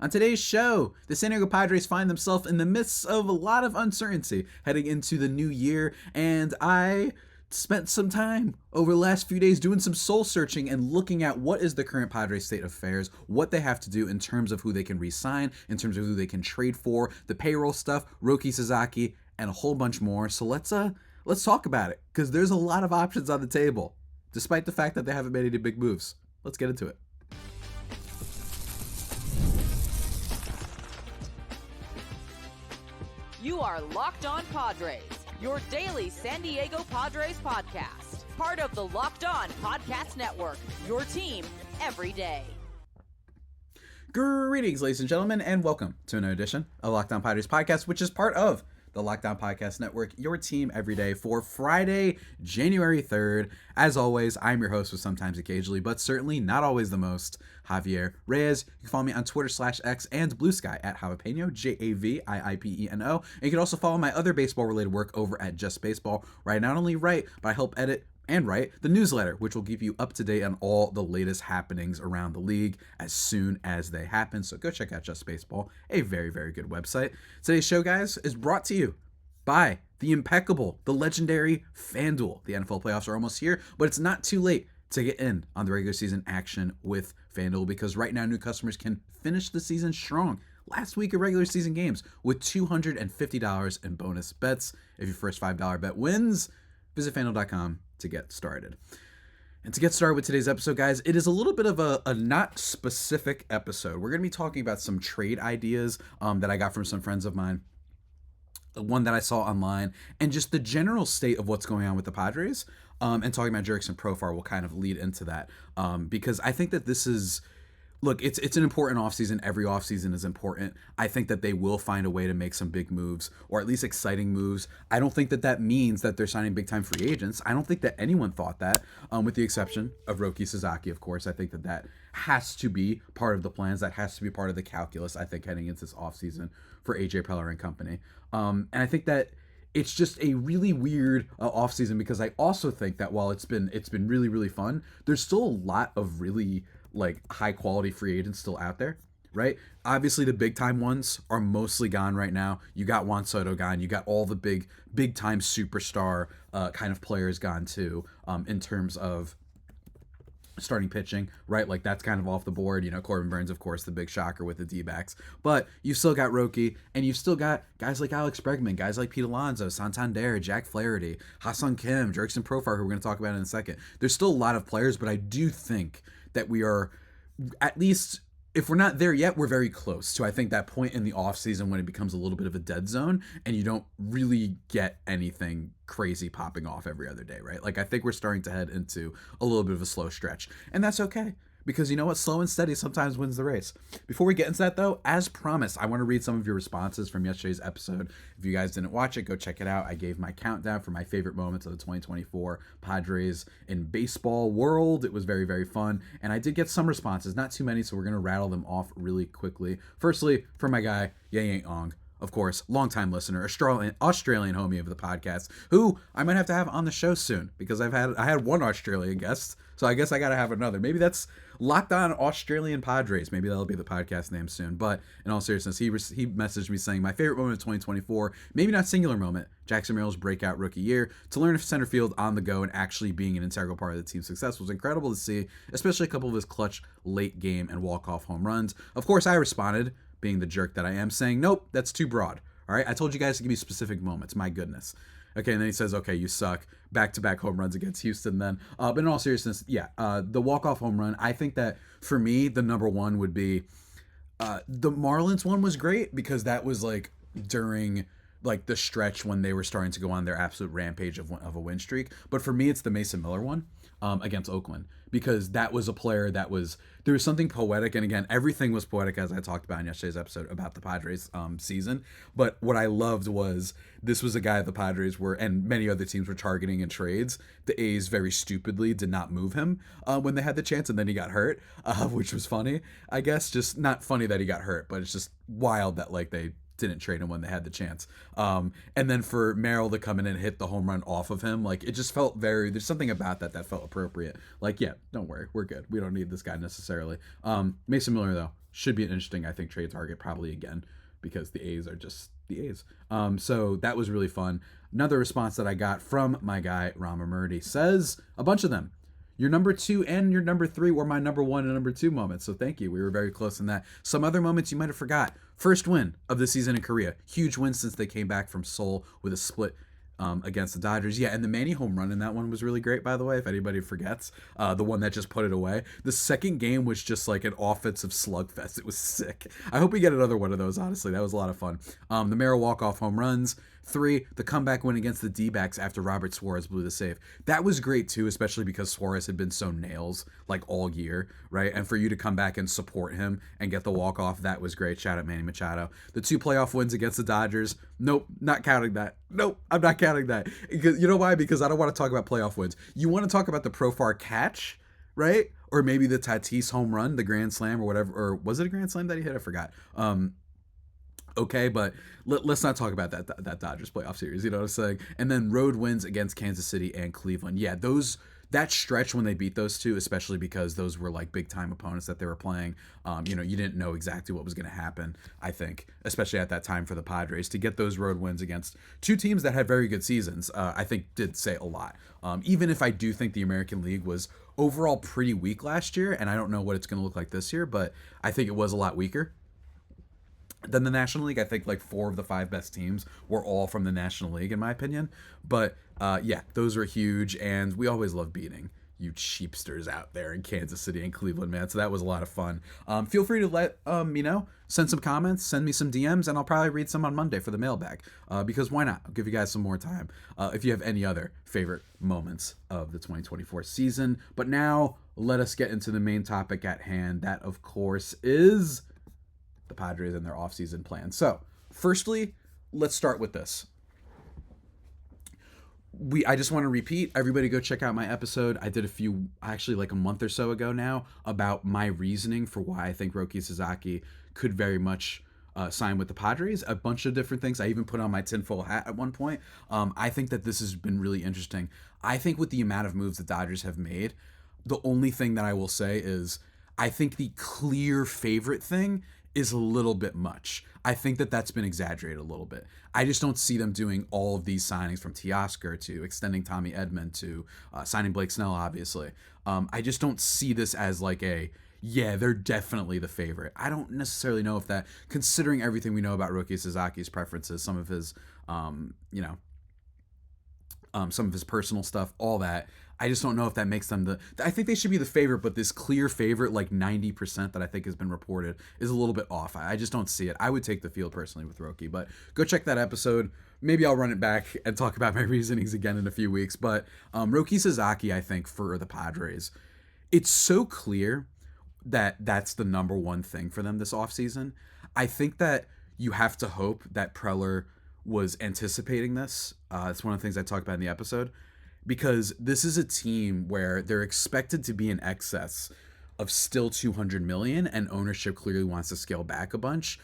On today's show, the San Diego Padres find themselves in the midst of a lot of uncertainty heading into the new year, and I spent some time over the last few days doing some soul searching and looking at what is the current Padres state of affairs, what they have to do in terms of who they can re-sign, in terms of who they can trade for, the payroll stuff, Roki Sasaki, and a whole bunch more. So let's talk about it, because there's a lot of options on the table, despite the fact that they haven't made any big moves. Let's get into it. You are Locked On Padres, your daily San Diego Padres podcast. Part of the Locked On Podcast Network, your team every day. Greetings, ladies and gentlemen, and welcome to another edition of Locked On Padres podcast, which is part of the Locked On Podcast Network, your team every day, for Friday, January 3rd. As always, I'm your host with sometimes occasionally, but certainly not always the most, Javier. Arraez. You can follow me on Twitter /X and Blue Sky at Javipeno, Javiiipeno. And you can also follow my other baseball-related work over at Just Baseball, where I not only write, but I help edit and write the newsletter, which will keep you up to date on all the latest happenings around the league as soon as they happen. So go check out Just Baseball, a very, very good website. Today's show, guys, is brought to you by the impeccable, the legendary FanDuel. The NFL playoffs are almost here, but it's not too late to get in on the regular season action with FanDuel, because right now new customers can finish the season strong. Last week of regular season games with $250 in bonus bets. If your first $5 bet wins, visit FanDuel.com to get started. And to get started with today's episode, guys, it is a little bit of a not specific episode. We're going to be talking about some trade ideas that I got from some friends of mine, one that I saw online, and just the general state of what's going on with the Padres, and talking about Jurickson Profar will kind of lead into that, because I think that this is, look, it's an important offseason. Every offseason is important. I think that they will find a way to make some big moves, or at least exciting moves. I don't think that means that they're signing big-time free agents. I don't think that anyone thought that, with the exception of Roki Sasaki, of course. I think that has to be part of the plans. That has to be part of the calculus, I think, heading into this offseason for AJ Preller and company. And I think that it's just a really weird offseason, because I also think that while it's been really, really fun, there's still a lot of really high quality free agents still out there, right? Obviously the big time ones are mostly gone right now. You got Juan Soto gone. You got all the big time superstar kind of players gone too, in terms of starting pitching, right? Like that's kind of off the board. Corbin Burns, of course, the big shocker with the D-backs, but you've still got Roki, and you've still got guys like Alex Bregman, guys like Pete Alonso, Santander, Jack Flaherty, Ha-Seong Kim, Jurickson Profar, who we're going to talk about in a second. There's still a lot of players, but I do think that we are, at least if we're not there yet, we're very close to, I think, that point in the offseason when it becomes a little bit of a dead zone and you don't really get anything crazy popping off every other day, right? I think we're starting to head into a little bit of a slow stretch, and that's okay, because you know what? Slow and steady sometimes wins the race. Before we get into that, though, as promised, I want to read some of your responses from yesterday's episode. If you guys didn't watch it, go check it out. I gave my countdown for my favorite moments of the 2024 Padres in baseball world. It was very, very fun, and I did get some responses, not too many, so we're going to rattle them off really quickly. Firstly, from my guy, Yang Ong, of course, longtime listener, Australian homie of the podcast, who I might have to have on the show soon, because I had one Australian guest, so I guess I got to have another. Maybe that's Locked On Australian Padres. Maybe that'll be the podcast name soon. But in all seriousness, he messaged me saying, my favorite moment of 2024, maybe not singular moment, Jackson Merrill's breakout rookie year. To learn center field on the go and actually being an integral part of the team's success was incredible to see, especially a couple of his clutch late game and walk-off home runs. Of course, I responded, being the jerk that I am, saying, nope, that's too broad. All right, I told you guys to give me specific moments. My goodness. Okay, and then he says, okay, you suck. Back-to-back home runs against Houston then. But in all seriousness, yeah, the walk-off home run, I think that for me, the number one would be the Marlins one was great, because that was during the stretch when they were starting to go on their absolute rampage of a win streak. But for me, it's the Mason Miller one against Oakland, because that was a player that was, there was something poetic, and again, everything was poetic, as I talked about in yesterday's episode about the Padres season. But what I loved was, this was a guy the Padres were, and many other teams were targeting in trades. The A's very stupidly did not move him when they had the chance, and then he got hurt, which was funny, I guess. Just not funny that he got hurt, but it's just wild that they didn't trade him when they had the chance. And then for Merrill to come in and hit the home run off of him, it just felt there's something about that felt appropriate. Yeah, don't worry, we're good. We don't need this guy necessarily. Mason Miller, though, should be an interesting, I think, trade target probably again because the A's are just the A's. So that was really fun. Another response that I got from my guy Rama Murdy says a bunch of them. Your number 2 and your number 3 were my number 1 and number 2 moments. So thank you. We were very close in that. Some other moments you might have forgot. First win of the season in Korea. Huge win since they came back from Seoul with a split against the Dodgers. Yeah, and the Manny home run in that one was really great, by the way, if anybody forgets. The one that just put it away. The second game was just like an offensive slugfest. It was sick. I hope we get another one of those, honestly. That was a lot of fun. The Merrill walk-off home runs. 3, the comeback win against the D-backs after Robert Suarez blew the save. That was great, too, especially because Suarez had been so nails, like, all year, right? And for you to come back and support him and get the walk-off, that was great. Shout out Manny Machado. The 2 playoff wins against the Dodgers. Nope, not counting that. Nope, I'm not counting that. Because, you know why? Because I don't want to talk about playoff wins. You want to talk about the Profar catch, right? Or maybe the Tatis home run, the grand slam or whatever. Or was it a grand slam that he hit? I forgot. Okay, but let's not talk about that Dodgers playoff series. You know what I'm saying? And then road wins against Kansas City and Cleveland. Yeah, that stretch when they beat those two, especially because those were like big time opponents that they were playing. You didn't know exactly what was going to happen. I think, especially at that time for the Padres, to get those road wins against 2 teams that had very good seasons, I think did say a lot. Even if I do think the American League was overall pretty weak last year, and I don't know what it's going to look like this year, but I think it was a lot weaker than the National League. I think like 4 of the 5 best teams were all from the National League, in my opinion. But yeah, those were huge, and we always love beating you cheapsters out there in Kansas City and Cleveland, man. So that was a lot of fun. Feel free to let me know, send some comments, send me some DMs, and I'll probably read some on Monday for the mailbag. Because why not? I'll give you guys some more time if you have any other favorite moments of the 2024 season. But now let us get into the main topic at hand. That, of course, is the Padres and their offseason plan. So, firstly, let's start with this. I just want to repeat, everybody go check out my episode. I did like a month or so ago now, about my reasoning for why I think Roki Sasaki could very much sign with the Padres. A bunch of different things. I even put on my tinfoil hat at one point. I think that this has been really interesting. I think with the amount of moves the Dodgers have made, the only thing that I will say is I think the clear favorite thing is a little bit much. I think that that's been exaggerated a little bit. I just don't see them doing all of these signings, from Teoscar to extending Tommy Edman to signing Blake Snell, obviously. I just don't see this as like they're definitely the favorite. I don't necessarily know if that, considering everything we know about Roki Sasaki's preferences, some of his, some of his personal stuff, all that. I just don't know if that makes them I think they should be the favorite, but this clear favorite, like 90% that I think has been reported, is a little bit off. I just don't see it. I would take the field personally with Roki, but go check that episode. Maybe I'll run it back and talk about my reasonings again in a few weeks. But Roki Sasaki, I think, for the Padres, it's so clear that that's the number one thing for them this offseason. I think that you have to hope that Preller was anticipating this. It's one of the things I talked about in the episode, because this is a team where they're expected to be in excess of still $200 million, and ownership clearly wants to scale back a bunch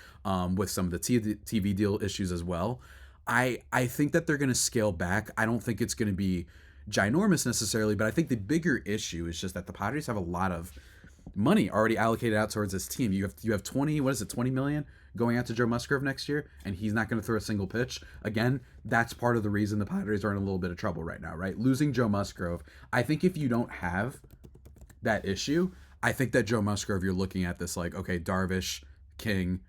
with some of the TV deal issues as well. I think that they're going to scale back. I don't think it's going to be ginormous necessarily, but I think the bigger issue is just that the Padres have a lot of money already allocated out towards this team. You have 20 million going out to Joe Musgrove next year, and he's not going to throw a single pitch. Again, that's part of the reason the Padres are in a little bit of trouble right now, right? Losing Joe Musgrove. I think if you don't have that issue, I think that Joe Musgrove, you're looking at this like, okay, Darvish, King,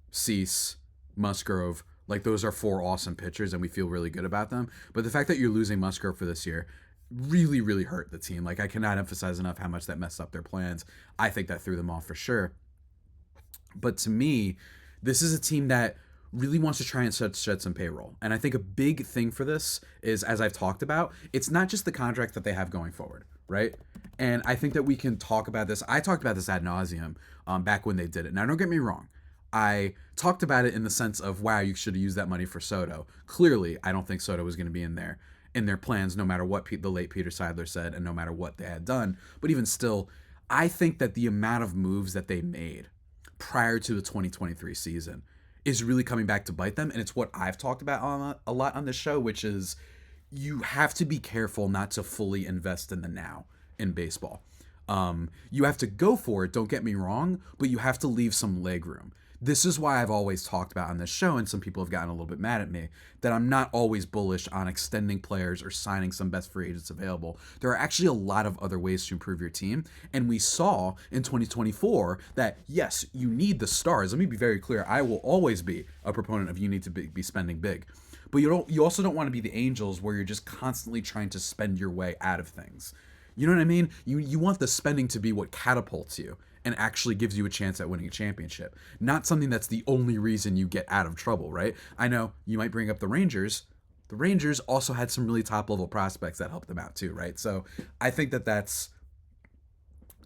Cease, Musgrove, like those are 4 awesome pitchers, and we feel really good about them. But the fact that you're losing Musgrove for this year really, really hurt the team. Like, I cannot emphasize enough how much that messed up their plans. I think that threw them off for sure. But to me, this is a team that really wants to try and shed some payroll. And I think a big thing for this is, as I've talked about, it's not just the contract that they have going forward, right? And I think that we can talk about this. I talked about this ad nauseum back when they did it. Now, don't get me wrong. I talked about it in the sense of, wow, you should have used that money for Soto. Clearly, I don't think Soto was going to be in their plans, no matter what the late Peter Seidler said and no matter what they had done. But even still, I think that the amount of moves that they made prior to the 2023 season is really coming back to bite them. And it's what I've talked about a lot on this show, which is you have to be careful not to fully invest in the now in baseball. You have to go for it, don't get me wrong, but you have to leave some leg room. This is why I've always talked about on this show, and some people have gotten a little bit mad at me, that I'm not always bullish on extending players or signing some best free agents available. There are actually a lot of other ways to improve your team, and we saw in 2024 that, yes, you need the stars. Let me be very clear. I will always be a proponent of you need to be spending big. But you also don't want to be the Angels where you're just constantly trying to spend your way out of things. You know what I mean? You want the spending to be what catapults you and actually gives you a chance at winning a championship. Not something that's the only reason you get out of trouble, right? I know you might bring up the Rangers. The Rangers also had some really top-level prospects that helped them out too, right? So I think that that's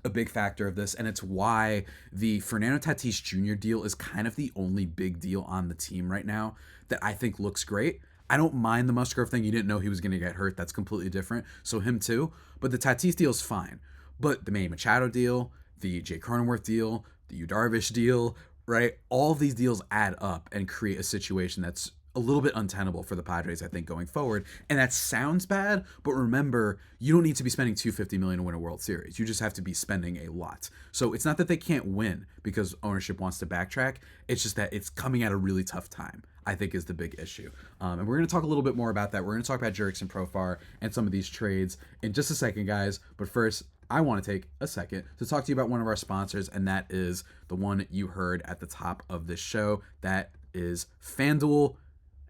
a big factor of this, and it's why the Fernando Tatis Jr. deal is kind of the only big deal on the team right now that I think looks great. I don't mind the Musgrove thing. You didn't know he was going to get hurt. That's completely different. So him too. But the Tatis deal is fine. But the Manny Machado deal, the Jay Cronenworth deal, the Yu Darvish deal, right? All of these deals add up and create a situation that's a little bit untenable for the Padres, I think, going forward. And that sounds bad, but remember, you don't need to be spending $250 million to win a World Series. You just have to be spending a lot. So it's not that they can't win because ownership wants to backtrack. It's just that it's coming at a really tough time, I think, is the big issue. And we're going to talk a little bit more about that. We're going to talk about Jurickson Profar and some of these trades in just a second, guys. But first, I want to take a second to talk to you about one of our sponsors, and that is the one you heard at the top of this show. That is FanDuel.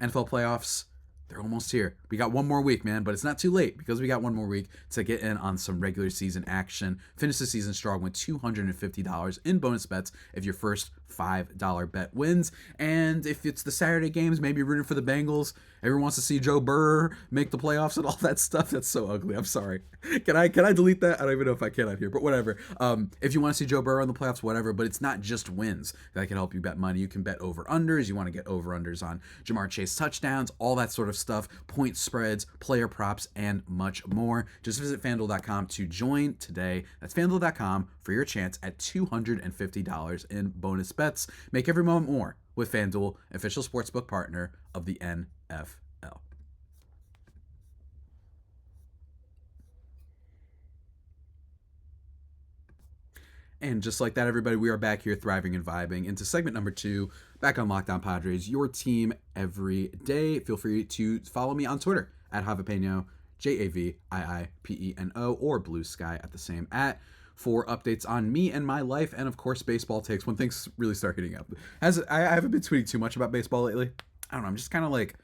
NFL playoffs, they're almost here. We got one more week, man, but it's not too late because we got one more week to get in on some regular season action. Finish the season strong with $250 in bonus bets if your first $5 bet wins. And if it's the Saturday games, maybe rooting for the Bengals. Everyone wants to see Joe Burrow make the playoffs and all that stuff. That's so ugly. I'm sorry. Can I delete that? I don't even know if I can on here, but whatever. If you want to see Joe Burrow in the playoffs, whatever, but it's not just wins that can help you bet money. You can bet over-unders. You want to get over-unders on Jamar Chase touchdowns, all that sort of stuff, point spreads, player props, and much more. Just visit FanDuel.com to join today. That's FanDuel.com for your chance at $250 in bonus bets. Make every moment more with FanDuel, official sportsbook partner of the NFL. And just like that, everybody, we are back here thriving and vibing into segment number 2, back on Locked On Padres, your team every day. Feel free to follow me on Twitter at Javipeno, JAVIIPENO, or Blue Sky at the same @ for updates on me and my life, and of course baseball takes when things really start getting up. I haven't been tweeting too much about baseball lately. I don't know, I'm just kind of like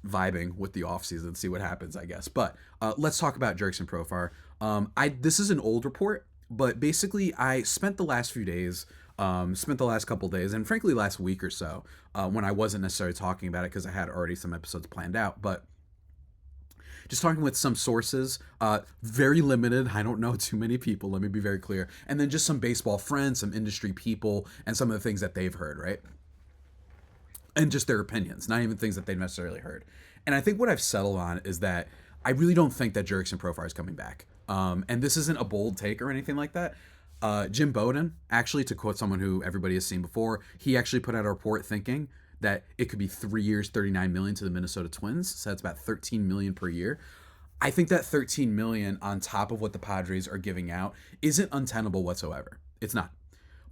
vibing with the offseason, see what happens, I guess. But let's talk about Jurickson Profar. This is an old report, but basically I spent the last few days, couple days, and frankly last week or so, when I wasn't necessarily talking about it because I had already some episodes planned out, but just talking with some sources, very limited. I don't know too many people, let me be very clear. And then just some baseball friends, some industry people, and some of the things that they've heard, right? And just their opinions, not even things that they've necessarily heard. And I think what I've settled on is that I really don't think that Jurickson Profar is coming back. And this isn't a bold take or anything like that. Jim Bowden, actually, to quote someone who everybody has seen before, he actually put out a report thinking that it could be 3 years, $39 million to the Minnesota Twins. So that's about $13 million per year. I think that $13 million on top of what the Padres are giving out isn't untenable whatsoever. It's not.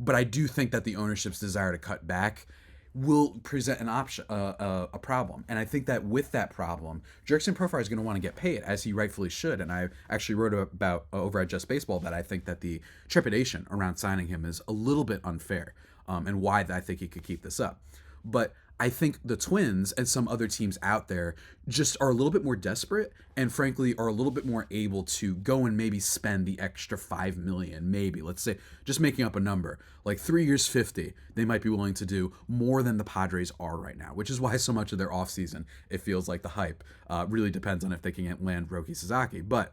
But I do think that the ownership's desire to cut back will present an option, a problem. And I think that with that problem, Jurickson Profar is going to want to get paid, as he rightfully should. And I actually wrote about over at Just Baseball that I think that the trepidation around signing him is a little bit unfair, and why I think he could keep this up. But I think the Twins and some other teams out there just are a little bit more desperate and frankly are a little bit more able to go and maybe spend the extra $5 million, maybe, let's say, just making up a number, like 3 years, 50, they might be willing to do more than the Padres are right now, which is why so much of their offseason, it feels like the hype really depends on if they can land Roki Sasaki. But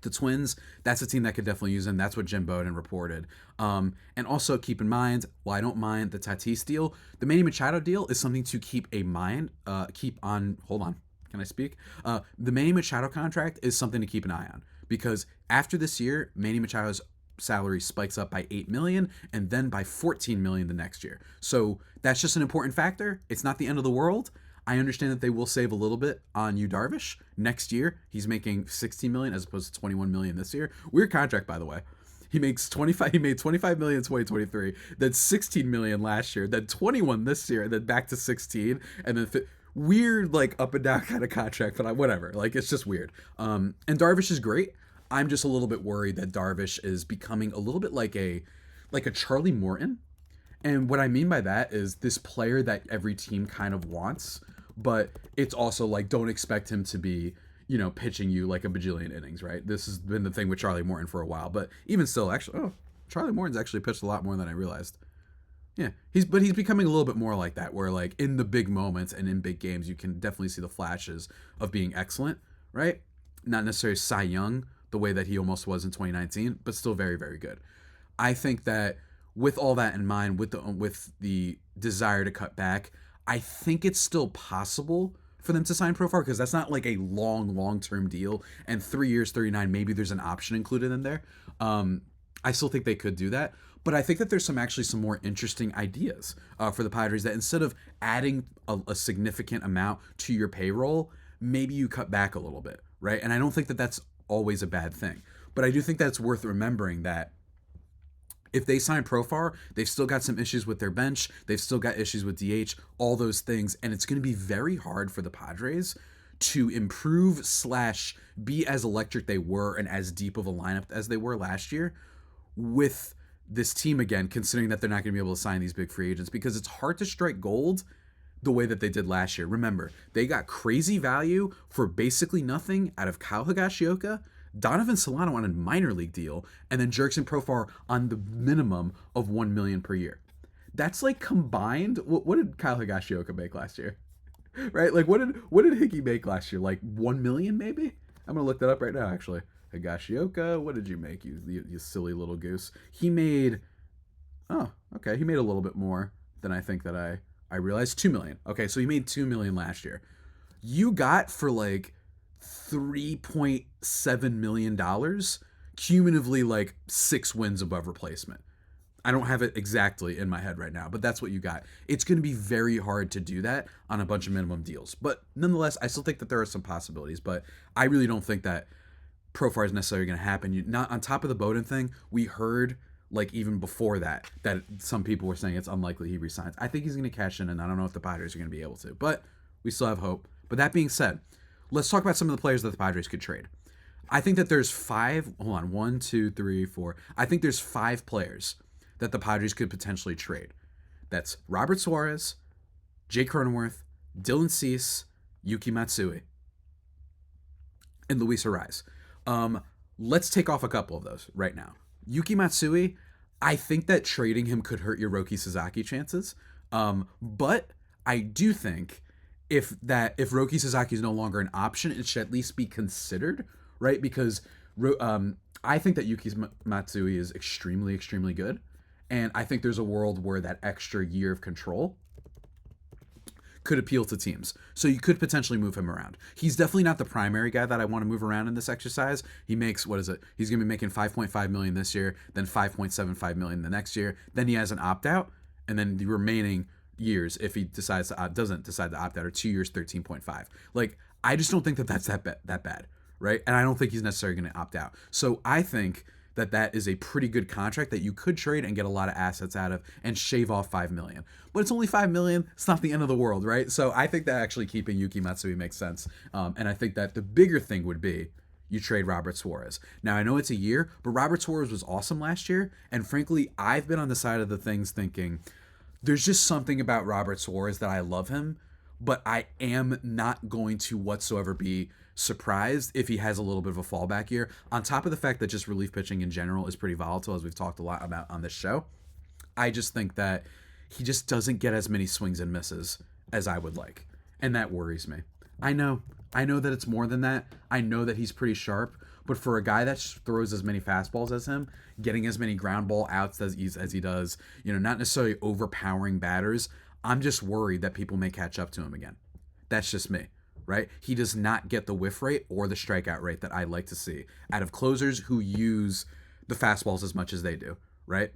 the Twins, that's a team that could definitely use him. That's what Jim Bowden reported. And also keep in mind, while I don't mind the Tatis deal, the Manny Machado deal is something to keep on. Hold on. Can I speak? The Manny Machado contract is something to keep an eye on because after this year, Manny Machado's salary spikes up by $8 million and then by $14 million the next year. So that's just an important factor. It's not the end of the world. I understand that they will save a little bit on Yu Darvish next year. He's making $16 million as opposed to $21 million this year. Weird contract, by the way. He makes 25. He made 25 million in 2023. Then 16 million last year. Then 21 this year. And then back to 16. And then weird, like up and down kind of contract. But whatever. Like it's just weird. And Darvish is great. I'm just a little bit worried that Darvish is becoming a little bit like a Charlie Morton. And what I mean by that is this player that every team kind of wants, but it's also like don't expect him to be, pitching you like a bajillion innings, right? This has been the thing with Charlie Morton for a while, but even still, actually, Charlie Morton's actually pitched a lot more than I realized. Yeah, he's becoming a little bit more like that, where like in the big moments and in big games, you can definitely see the flashes of being excellent, right? Not necessarily Cy Young the way that he almost was in 2019, but still very, very good. I think that with all that in mind, with the desire to cut back, I think it's still possible for them to sign Profar because that's not like a long-term deal. And 3 years, 39, maybe there's an option included in there. I still think they could do that. But I think that there's some more interesting ideas for the Padres that instead of adding a significant amount to your payroll, maybe you cut back a little bit, right? And I don't think that that's always a bad thing. But I do think that's worth remembering that if they sign Profar, they've still got some issues with their bench. They've still got issues with DH, all those things. And it's going to be very hard for the Padres to improve / be as electric they were and as deep of a lineup as they were last year with this team again, considering that they're not going to be able to sign these big free agents because it's hard to strike gold the way that they did last year. Remember, they got crazy value for basically nothing out of Kyle Higashioka, Donovan Solano on a minor league deal, and then Jurickson Profar on the minimum of $1 million per year. That's like combined. What did Kyle Higashioka make last year? Right? Like what did Hickey make last year? Like $1 million maybe? I'm gonna look that up right now. Actually, Higashioka, what did you make? You silly little goose. He made. Oh, okay. He made a little bit more than I think that I realized. $2 million. Okay, so he made $2 million last year. You got for like $3.7 million, cumulatively like 6 wins above replacement. I don't have it exactly in my head right now, but that's what you got. It's going to be very hard to do that on a bunch of minimum deals. But nonetheless, I still think that there are some possibilities, but I really don't think that Profar is necessarily going to happen. Not on top of the Bowden thing, we heard like even before that some people were saying it's unlikely he resigns. I think he's going to cash in, and I don't know if the Padres are going to be able to, but we still have hope. But that being said, let's talk about some of the players that the Padres could trade. I think that there's 5. Hold on. 1, 2, 3, 4. I think there's 5 players that the Padres could potentially trade. That's Robert Suarez, Jake Cronenworth, Dylan Cease, Yuki Matsui, and Luis Arraez. Let's take off a couple of those right now. Yuki Matsui, I think that trading him could hurt your Roki Sasaki chances. But I do think if Roki Sasaki is no longer an option, it should at least be considered, right? Because I think that Yuki Matsui is extremely, extremely good. And I think there's a world where that extra year of control could appeal to teams. So you could potentially move him around. He's definitely not the primary guy that I want to move around in this exercise. He makes, what is it? He's going to be making $5.5 million this year, then $5.75 million the next year. Then he has an opt-out, and then the remaining years, if he doesn't decide to opt out, are 2 years, 13.5. Like, I just don't think that that's that bad, right? And I don't think he's necessarily going to opt out. So I think that is a pretty good contract that you could trade and get a lot of assets out of and shave off $5 million. But it's only $5 million. It's not the end of the world, right? So I think that actually keeping Yuki Matsui makes sense. And I think that the bigger thing would be you trade Robert Suarez. Now, I know it's a year, but Robert Suarez was awesome last year. And frankly, I've been on the side of the things thinking there's just something about Robert Suarez that I love him, but I am not going to whatsoever be surprised if he has a little bit of a fallback year. On top of the fact that just relief pitching in general is pretty volatile, as we've talked a lot about on this show, I just think that he just doesn't get as many swings and misses as I would like. And that worries me. I know that it's more than that. I know that he's pretty sharp, but for a guy that throws as many fastballs as him, getting as many ground ball outs as he does, not necessarily overpowering batters, I'm just worried that people may catch up to him again. That's just me, right? He does not get the whiff rate or the strikeout rate that I like to see out of closers who use the fastballs as much as they do, right?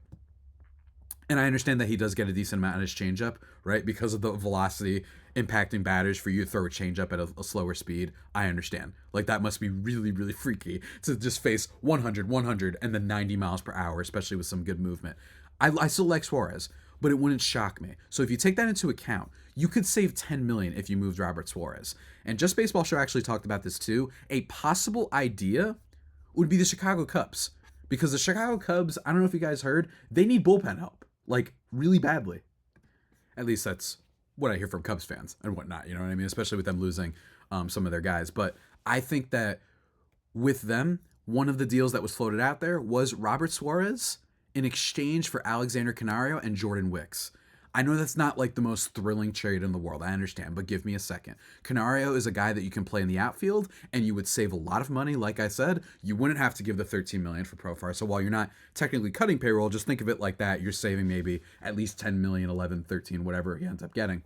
And I understand that he does get a decent amount on his changeup, right? Because of the velocity impacting batters for you to throw a changeup at a slower speed. I understand. Like, that must be really, really freaky to just face 100, 100, and then 90 miles per hour, especially with some good movement. I still like Suarez, but it wouldn't shock me. So if you take that into account, you could save $10 million if you moved Robert Suarez. And Just Baseball Show actually talked about this too. A possible idea would be the Chicago Cubs. Because the Chicago Cubs, I don't know if you guys heard, they need bullpen help. Like, really badly. At least that's what I hear from Cubs fans and whatnot, you know what I mean? Especially with them losing some of their guys. But I think that with them, one of the deals that was floated out there was Robert Suarez in exchange for Alexander Canario and Jordan Wicks. I know that's not like the most thrilling trade in the world, I understand, but give me a second. Canario is a guy that you can play in the outfield, and you would save a lot of money. Like I said, you wouldn't have to give the $13 million for Profar. So while you're not technically cutting payroll, just think of it like that. You're saving maybe at least $10 million, 11, 13, whatever he ends up getting.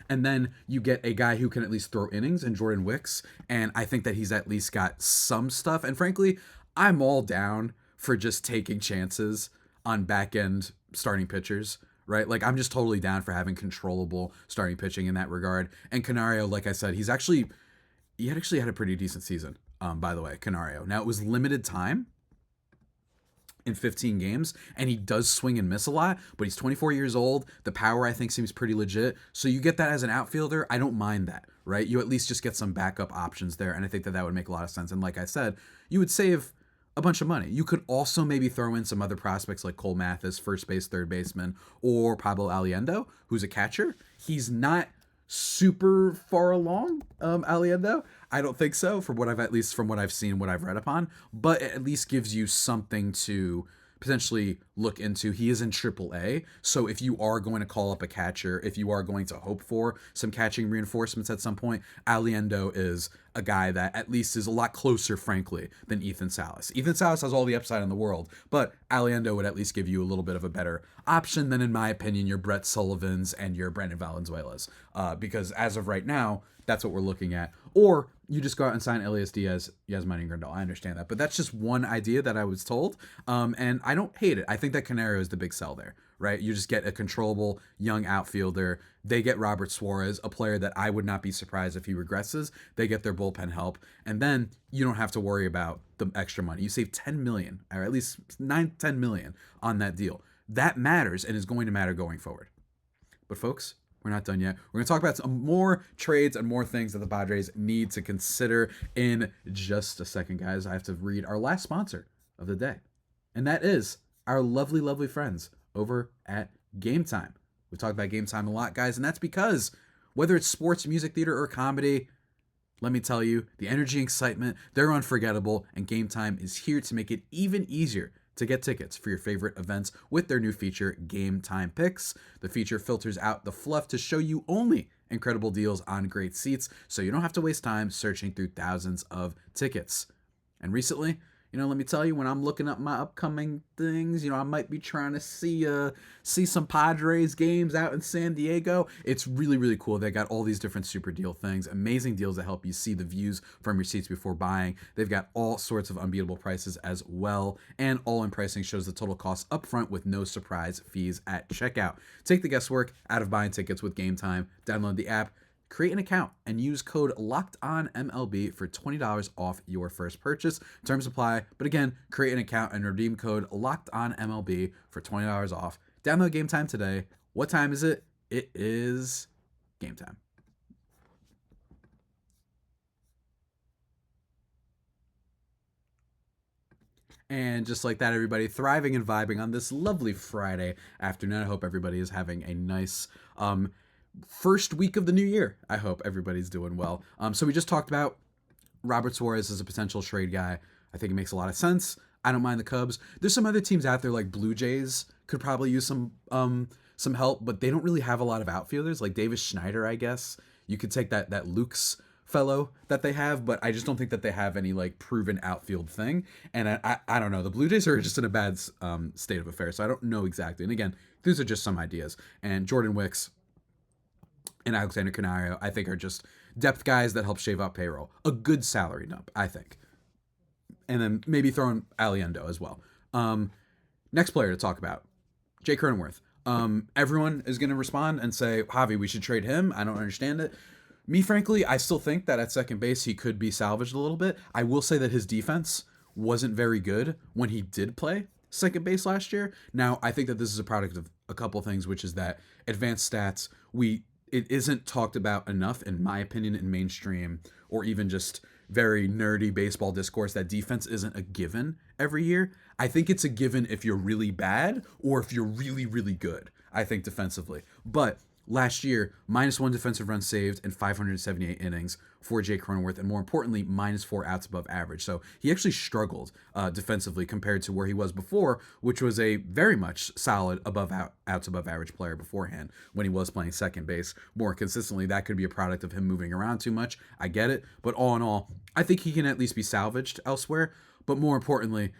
And then you get a guy who can at least throw innings in Jordan Wicks, and I think that he's at least got some stuff. And frankly, I'm all down for just taking chances on back-end starting pitchers, right? Like, I'm just totally down for having controllable starting pitching in that regard. And Canario, like I said, he actually had a pretty decent season, by the way, Canario. Now, it was limited time in 15 games, and he does swing and miss a lot, but he's 24 years old. The power, I think, seems pretty legit. So you get that as an outfielder. I don't mind that, right? You at least just get some backup options there, and I think that would make a lot of sense. And like I said, you would save a bunch of money. You could also maybe throw in some other prospects like Cole Mathis, first base, third baseman, or Pablo Aliendo, who's a catcher. He's not super far along, Aliendo. I don't think so, from what I've seen, what I've read upon, but it at least gives you something to potentially look into. He is in AAA, so if you are going to call up a catcher, if you are going to hope for some catching reinforcements at some point, Aliendo is a guy that at least is a lot closer, frankly, than Ethan Salas. Ethan Salas has all the upside in the world, but Aliendo would at least give you a little bit of a better option than, in my opinion, your Brett Sullivans and your Brandon Valenzuelas, because as of right now, that's what we're looking at. Or you just go out and sign Elias Diaz, Yasmani Grandal. I understand that. But that's just one idea that I was told. And I don't hate it. I think that Canario is the big sell there, right? You just get a controllable young outfielder. They get Robert Suarez, a player that I would not be surprised if he regresses. They get their bullpen help. And then you don't have to worry about the extra money. You save $10 million, or at least $10 million on that deal. That matters and is going to matter going forward. But folks, we're not done yet. We're going to talk about some more trades and more things that the Padres need to consider in just a second, guys. I have to read our last sponsor of the day, and that is our lovely, lovely friends over at Gametime. We talk about Gametime a lot, guys, and that's because whether it's sports, music, theater, or comedy, let me tell you, the energy and excitement, they're unforgettable, and Gametime is here to make it even easier to get tickets for your favorite events with their new feature, Gametime Picks. The feature filters out the fluff to show you only incredible deals on great seats, so you don't have to waste time searching through thousands of tickets. And recently, let me tell you, when I'm looking up my upcoming things, I might be trying to see some Padres games out in San Diego. It's really, really cool. They got all these different super deal things, amazing deals that help you see the views from your seats before buying. They've got all sorts of unbeatable prices as well, and all-in pricing shows the total cost upfront with no surprise fees at checkout. Take the guesswork out of buying tickets with Gametime. Download the app, create an account, and use code LOCKEDONMLB for $20 off your first purchase. Terms apply, but again, create an account and redeem code LOCKEDONMLB for $20 off. Download Gametime today. What time is it? It is Gametime. And just like that, everybody, thriving and vibing on this lovely Friday afternoon. I hope everybody is having a nice first week of the new year. I hope everybody's doing well. So we just talked about Robert Suarez as a potential trade guy. I think it makes a lot of sense. I don't mind the Cubs. There's some other teams out there like Blue Jays could probably use some help, but they don't really have a lot of outfielders. Like Davis Schneider, I guess. You could take that Luke's fellow that they have, but I just don't think that they have any like proven outfield thing. And I don't know. The Blue Jays are just in a bad state of affairs, so I don't know exactly. And again, these are just some ideas. And Jordan Wicks and Alexander Canario, I think, are just depth guys that help shave up payroll. A good salary dump, I think. And then maybe throw in Aliendo as well. Next player to talk about, Jake Cronenworth. Everyone is going to respond and say, Javi, we should trade him. I don't understand it. Me, frankly, I still think that at second base he could be salvaged a little bit. I will say that his defense wasn't very good when he did play second base last year. Now, I think that this is a product of a couple things, which is that advanced stats, it isn't talked about enough, in my opinion, in mainstream or even just very nerdy baseball discourse, that defense isn't a given every year. I think it's a given if you're really bad or if you're really, really good, I think, defensively. But last year, -1 defensive run saved in 578 innings for Jake Cronenworth, and more importantly, -4 outs above average. So he actually struggled defensively compared to where he was before, which was a very much solid outs above average player beforehand when he was playing second base more consistently. That could be a product of him moving around too much. I get it. But all in all, I think he can at least be salvaged elsewhere. But more importantly,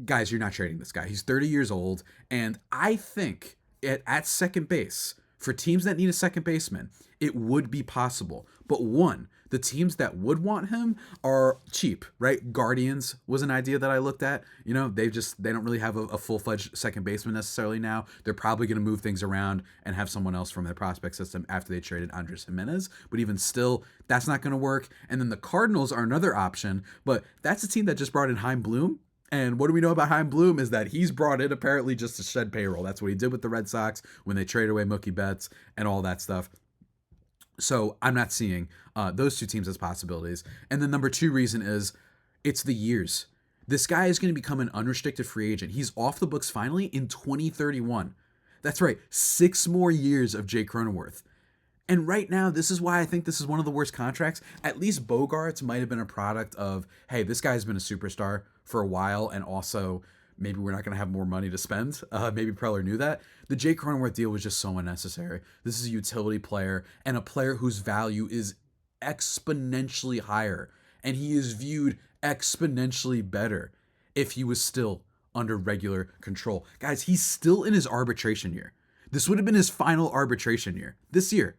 guys, you're not trading this guy. He's 30 years old, and I think at second base, for teams that need a second baseman, it would be possible. But one, the teams that would want him are cheap, right? Guardians was an idea that I looked at. You know, they don't really have a full-fledged second baseman necessarily now. They're probably going to move things around and have someone else from their prospect system after they traded Andres Gimenez. But even still, that's not going to work. And then the Cardinals are another option, but that's a team that just brought in Chaim Bloom. And what do we know about Chaim Bloom is that he's brought in apparently just to shed payroll. That's what he did with the Red Sox when they traded away Mookie Betts and all that stuff. So I'm not seeing those two teams as possibilities. And the number two reason is it's the years. This guy is going to become an unrestricted free agent. He's off the books finally in 2031. That's right, 6 more years of Jake Cronenworth. And right now, this is why I think this is one of the worst contracts. At least Bogarts might have been a product of, hey, this guy's been a superstar for a while, and also maybe we're not going to have more money to spend. Maybe Preller knew that. The Jake Cronenworth deal was just so unnecessary. This is a utility player and a player whose value is exponentially higher, and he is viewed exponentially better if he was still under regular control. Guys, he's still in his arbitration year. This would have been his final arbitration year this year.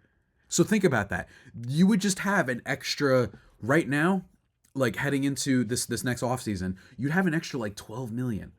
So think about that. You would just have an extra right now, like heading into this next offseason, you'd have an extra like 12 million,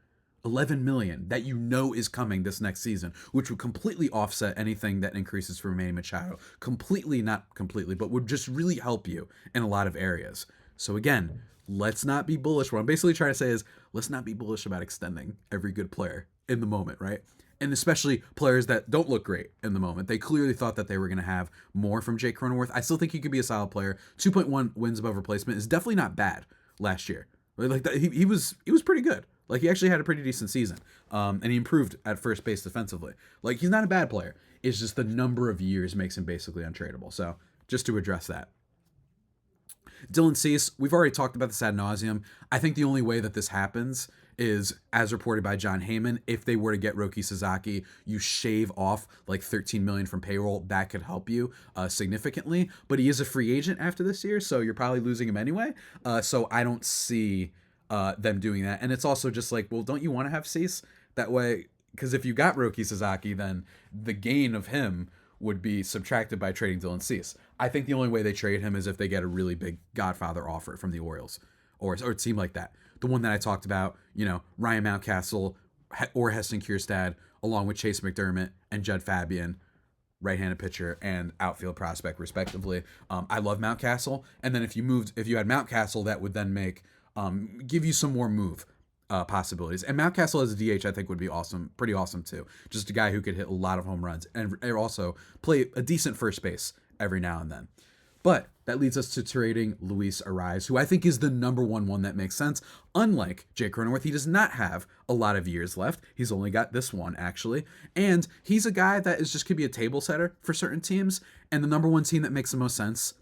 11 million that you know is coming this next season, which would completely offset anything that increases for Manny Machado. Not completely, but would just really help you in a lot of areas. So again, let's not be bullish. What I'm basically trying to say is let's not be bullish about extending every good player in the moment, right? And especially players that don't look great in the moment. They clearly thought that they were going to have more from Jake Cronenworth. I still think he could be a solid player. 2.1 wins above replacement is definitely not bad last year. Like that, he was pretty good. Like he actually had a pretty decent season. And he improved at first base defensively. Like he's not a bad player. It's just the number of years makes him basically untradeable. So just to address that. Dylan Cease, we've already talked about this ad nauseum. I think the only way that this happens is, as reported by John Heyman, if they were to get Roki Sasaki, you shave off like $13 million from payroll. That could help you significantly. But he is a free agent after this year, so you're probably losing him anyway. So I don't see them doing that. And it's also just like, well, don't you want to have Cease that way? Because if you got Roki Sasaki, then the gain of him would be subtracted by trading Dylan Cease. I think the only way they trade him is if they get a really big Godfather offer from the Orioles, or it seemed like that. The one that I talked about, Ryan Mountcastle or Heston Kjerstad, along with Chase McDermott and Judd Fabian, right-handed pitcher and outfield prospect, respectively. I love Mountcastle, and then if you had Mountcastle, that would then give you some more move possibilities. And Mountcastle as a DH, I think, would be awesome, pretty awesome too. Just a guy who could hit a lot of home runs and also play a decent first base every now and then. But that leads us to trading Luis Arraez, who I think is the number one that makes sense. Unlike Jake Cronenworth, he does not have a lot of years left. He's only got this one, actually. And he's a guy that could be a table setter for certain teams. And the number one team that makes the most sense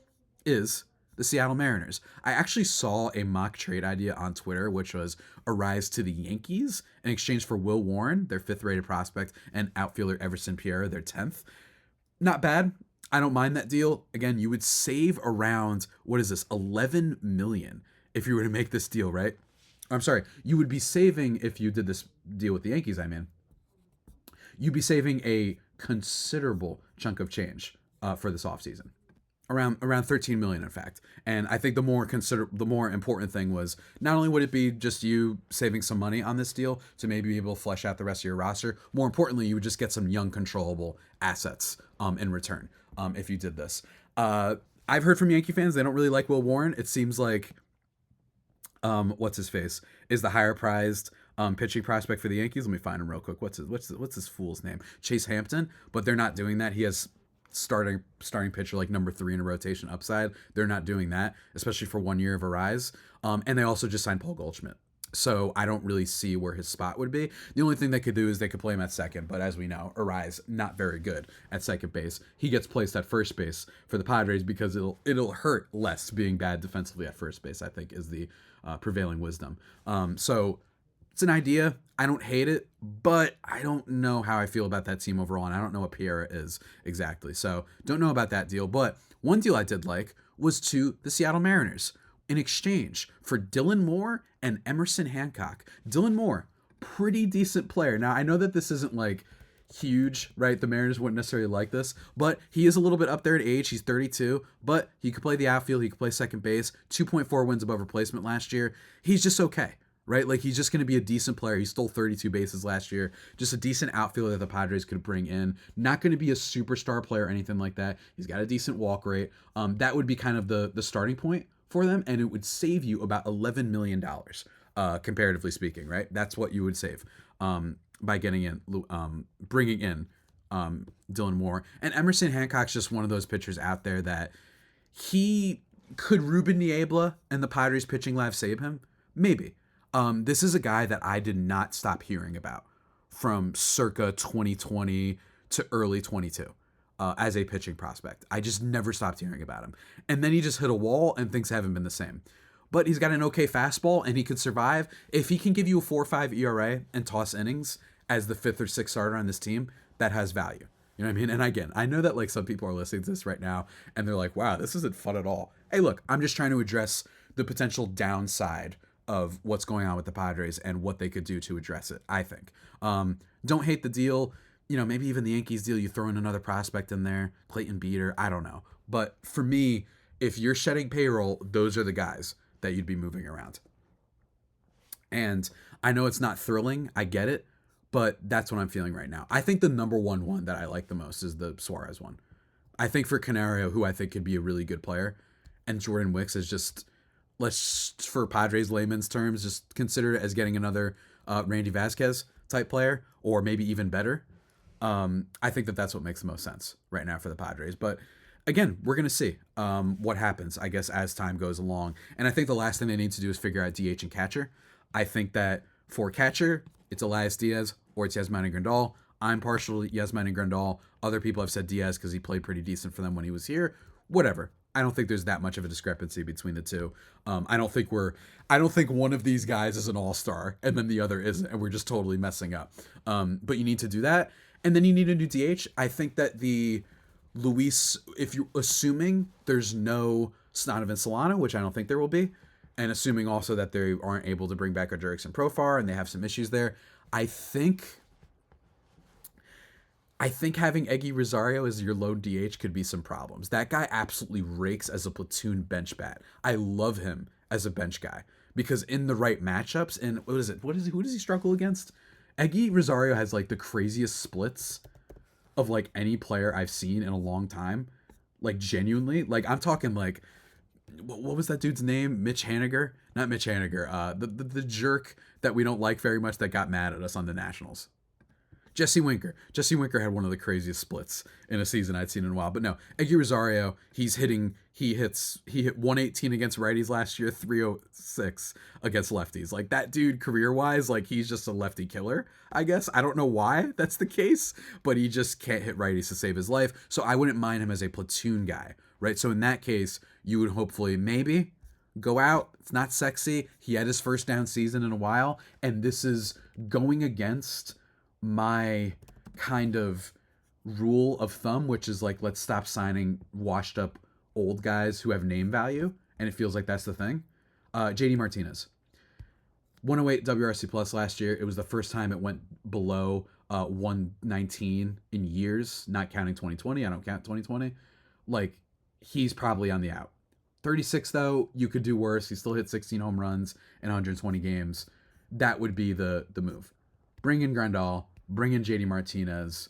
is the Seattle Mariners. I actually saw a mock trade idea on Twitter, which was Arraez to the Yankees in exchange for Will Warren, their 5th-rated prospect, and outfielder Everson Pierre, their 10th. Not bad. I don't mind that deal. Again, you would save around, 11 million if you were to make this deal, right? I'm sorry. You would be saving, if you did this deal with the Yankees, you'd be saving a considerable chunk of change for this offseason. around 13 million, in fact. And I think the more important thing was not only would it be just you saving some money on this deal to maybe be able to flesh out the rest of your roster, more importantly, you would just get some young controllable assets in return if you did this. I've heard from Yankee fans they don't really like Will Warren. It seems like what's his face is the higher prized pitching prospect for the Yankees. Let me find him real quick. What's his fool's name? Chase Hampton. But they're not doing that. He has starting pitcher like number 3 in a rotation upside. They're not doing that, especially for 1 year of Arraez. And they also just signed Paul Goldschmidt. So I don't really see where his spot would be. The only thing they could do is they could play him at second. But as we know, Arraez not very good at second base. He gets placed at first base for the Padres because it'll hurt less being bad defensively at first base, I think, is the prevailing wisdom. So it's an idea. I don't hate it, but I don't know how I feel about that team overall, and I don't know what Pierre is exactly. So don't know about that deal. But one deal I did like was to the Seattle Mariners in exchange for Dylan Moore and Emerson Hancock. Dylan Moore, pretty decent player. Now, I know that this isn't like huge, right? The Mariners wouldn't necessarily like this, but he is a little bit up there in age. He's 32, but he could play the outfield. He could play second base, 2.4 wins above replacement last year. He's just okay. Right? Like, he's just going to be a decent player. He stole 32 bases last year. Just a decent outfielder that the Padres could bring in. Not going to be a superstar player or anything like that. He's got a decent walk rate. That would be kind of the starting point for them, and it would save you about $11 million, comparatively speaking, right? That's what you would save by bringing in Dylan Moore. And Emerson Hancock's just one of those pitchers out there that could Ruben Niebla and the Padres pitching live save him? Maybe. This is a guy that I did not stop hearing about from circa 2020 to early 22 as a pitching prospect. I just never stopped hearing about him. And then he just hit a wall and things haven't been the same. But he's got an okay fastball and he could survive. If he can give you a 4.5 ERA and toss innings as the 5th or 6th starter on this team, that has value. You know what I mean? And again, I know that like some people are listening to this right now and they're like, wow, this isn't fun at all. Hey, look, I'm just trying to address the potential downside of what's going on with the Padres and what they could do to address it, I think. Don't hate the deal. You know, maybe even the Yankees deal, you throw in another prospect in there, Clayton Beater, I don't know. But for me, if you're shedding payroll, those are the guys that you'd be moving around. And I know it's not thrilling, I get it, but that's what I'm feeling right now. I think the number one that I like the most is the Suarez one. I think for Canario, who I think could be a really good player, and Jordan Wicks is just, let's, for Padres layman's terms, just consider it as getting another Randy Vasquez type player, or maybe even better. I think that that's what makes the most sense right now for the Padres. But again, we're going to see what happens, I guess, as time goes along. And I think the last thing they need to do is figure out DH and catcher. I think that for catcher, it's Elias Diaz or it's Yasmani Grandal. I'm partial to Yasmani Grandal. Other people have said Diaz because he played pretty decent for them when he was here. Whatever. I don't think there's that much of a discrepancy between the two. I don't think one of these guys is an all-star and then the other isn't, and we're just totally messing up. But you need to do that. And then you need a new DH. I think that the Luis, if you're assuming there's no Stanovan Solano, which I don't think there will be, and assuming also that they aren't able to bring back a Jurickson Profar and they have some issues there, I think having Eggy Rosario as your lone DH could be some problems. That guy absolutely rakes as a platoon bench bat. I love him as a bench guy because in the right matchups, and who does he struggle against? Eggy Rosario has like the craziest splits of like any player I've seen in a long time. Like genuinely, like I'm talking like, what was that dude's name? Mitch Haniger? Not Mitch Haniger. The jerk that we don't like very much that got mad at us on the Nationals. Jesse Winker. Jesse Winker had one of the craziest splits in a season I'd seen in a while. But no, Eggy Rosario, he hit 118 against righties last year, 306 against lefties. Like that dude career-wise, like he's just a lefty killer, I guess. I don't know why that's the case, but he just can't hit righties to save his life. So I wouldn't mind him as a platoon guy, right? So in that case, you would hopefully maybe go out. It's not sexy. He had his first down season in a while, and this is going against my kind of rule of thumb, which is like, let's stop signing washed up old guys who have name value, and it feels like that's the thing. JD Martinez, 108 WRC plus last year. It was the first time it went below 119 in years, not counting 2020. I don't count 2020. Like, he's probably on the out. 36 though, you could do worse. He still hit 16 home runs in 120 games. That would be the move. Bring in Grandal, bring in JD Martinez,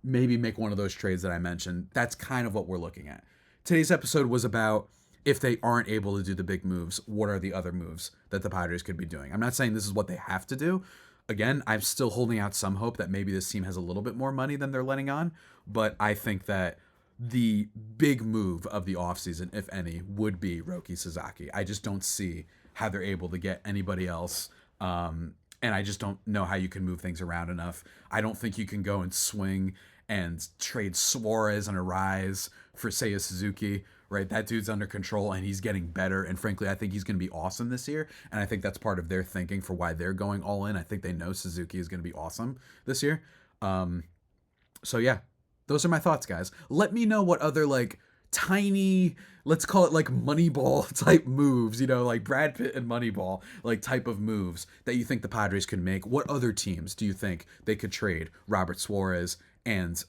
maybe make one of those trades that I mentioned. That's kind of what we're looking at. Today's episode was about if they aren't able to do the big moves, what are the other moves that the Padres could be doing? I'm not saying this is what they have to do. Again, I'm still holding out some hope that maybe this team has a little bit more money than they're letting on, but I think that the big move of the offseason, if any, would be Roki Sasaki. I just don't see how they're able to get anybody else. And I just don't know how you can move things around enough. I don't think you can go and swing and trade Suarez and Arraez for Seiya Suzuki, right? That dude's under control and he's getting better. And frankly, I think he's going to be awesome this year. And I think that's part of their thinking for why they're going all in. I think they know Suzuki is going to be awesome this year. So yeah, those are my thoughts, guys. Let me know what other like tiny, let's call it like Moneyball type moves, like Brad Pitt and Moneyball, like type of moves that you think the Padres could make. What other teams do you think they could trade Robert Suarez and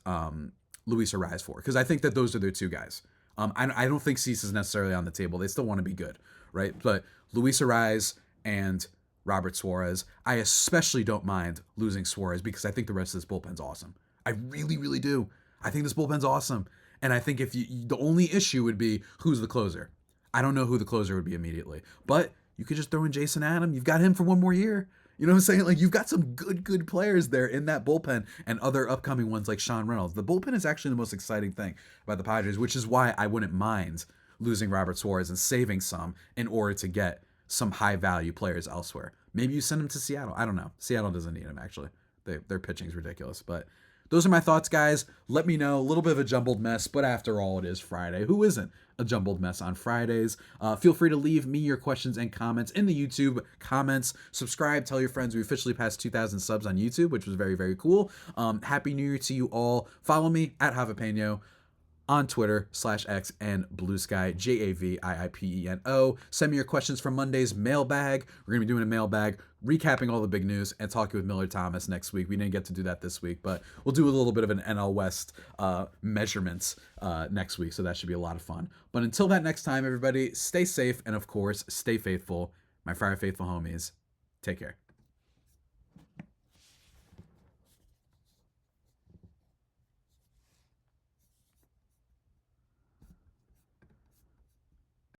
Luis Arraez for? Because I think that those are their two guys. I don't think Cease is necessarily on the table. They still want to be good, right? But Luis Arraez and Robert Suarez, I especially don't mind losing Suarez because I think the rest of this bullpen's awesome. I really, really do. I think this bullpen's awesome. And I think the only issue would be who's the closer. I don't know who the closer would be immediately. But you could just throw in Jason Adam. You've got him for one more year. You know what I'm saying? Like, you've got some good players there in that bullpen and other upcoming ones like Sean Reynolds. The bullpen is actually the most exciting thing about the Padres, which is why I wouldn't mind losing Robert Suarez and saving some in order to get some high-value players elsewhere. Maybe you send him to Seattle. I don't know. Seattle doesn't need him, actually. Their pitching is ridiculous. But those are my thoughts, guys. Let me know. A little bit of a jumbled mess, but after all, it is Friday. Who isn't a jumbled mess on Fridays? Feel free to leave me your questions and comments in the YouTube comments. Subscribe, tell your friends. We officially passed 2,000 subs on YouTube, which was very, very cool. Happy New Year to you all. Follow me at Javipeno on Twitter /X and Blue Sky, JAVIIPENO. Send me your questions from Monday's mailbag. We're going to be doing a mailbag, recapping all the big news, and talking with Miller Thomas next week. We didn't get to do that this week, but we'll do a little bit of an NL West measurements next week, so that should be a lot of fun. But until that next time, everybody, stay safe, and of course, stay faithful. My Friar Faithful homies, take care.